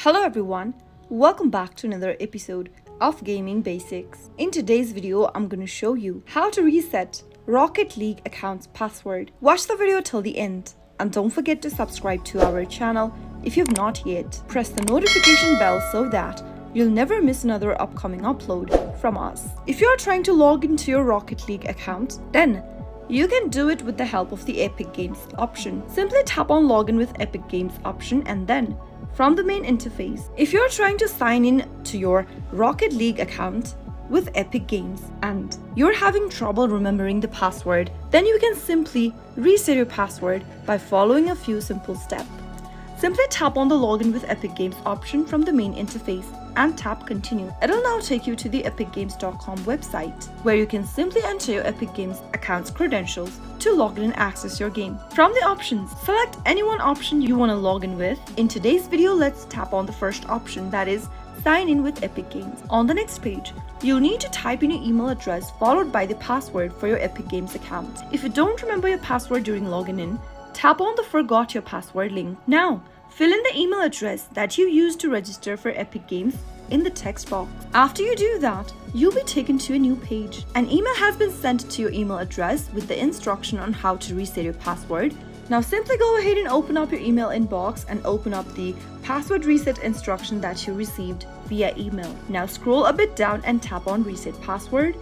Hello everyone, welcome back to another episode of Gaming Basics. In today's video, I'm going to show you how to reset Rocket League account's password. Watch the video till the end and don't forget to subscribe to our channel if you've not yet. Press the notification bell so that you'll never miss another upcoming upload from us. If you're trying to log into your Rocket League account, then you can do it with the help of the Epic Games option. Simply tap on Login with Epic Games option and then from the main interface, if you're trying to sign in to your Rocket League account with Epic Games and you're having trouble remembering the password, then you can simply reset your password by following a few simple steps. Simply tap on the Login with Epic Games option from the main interface and tap Continue. It'll now take you to the epicgames.com website where you can simply enter your Epic Games account's credentials to log in and access your game. From the options, select any one option you want to log in with. In today's video, let's tap on the first option, that is Sign in with Epic Games. On the next page, you'll need to type in your email address followed by the password for your Epic Games account. If you don't remember your password during logging in, tap on the Forgot Your Password link. Now, fill in the email address that you used to register for Epic Games in the text box. After you do that, you'll be taken to a new page. An email has been sent to your email address with the instruction on how to reset your password. Now simply go ahead and open up your email inbox and open up the password reset instruction that you received via email. Now scroll a bit down and tap on Reset Password.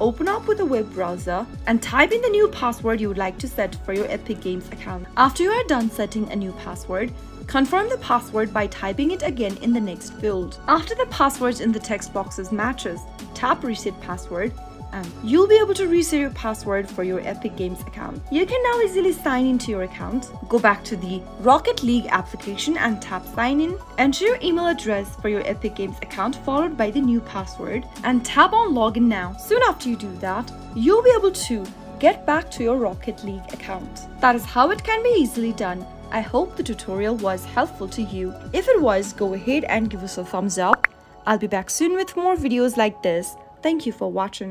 Open up with a web browser and type in the new password you would like to set for your Epic Games account. After you are done setting a new password, confirm the password by typing it again in the next field. After the passwords in the text boxes matches, tap Reset Password and you'll be able to reset your password for your Epic Games account. You can now easily sign into your account. Go back to the Rocket League application and tap Sign In. Enter your email address for your Epic Games account followed by the new password and tap on Login Now. Soon after you do that, you'll be able to get back to your Rocket League account. That is how it can be easily done. I hope the tutorial was helpful to you. If it was, go ahead and give us a thumbs up. I'll be back soon with more videos like this. Thank you for watching.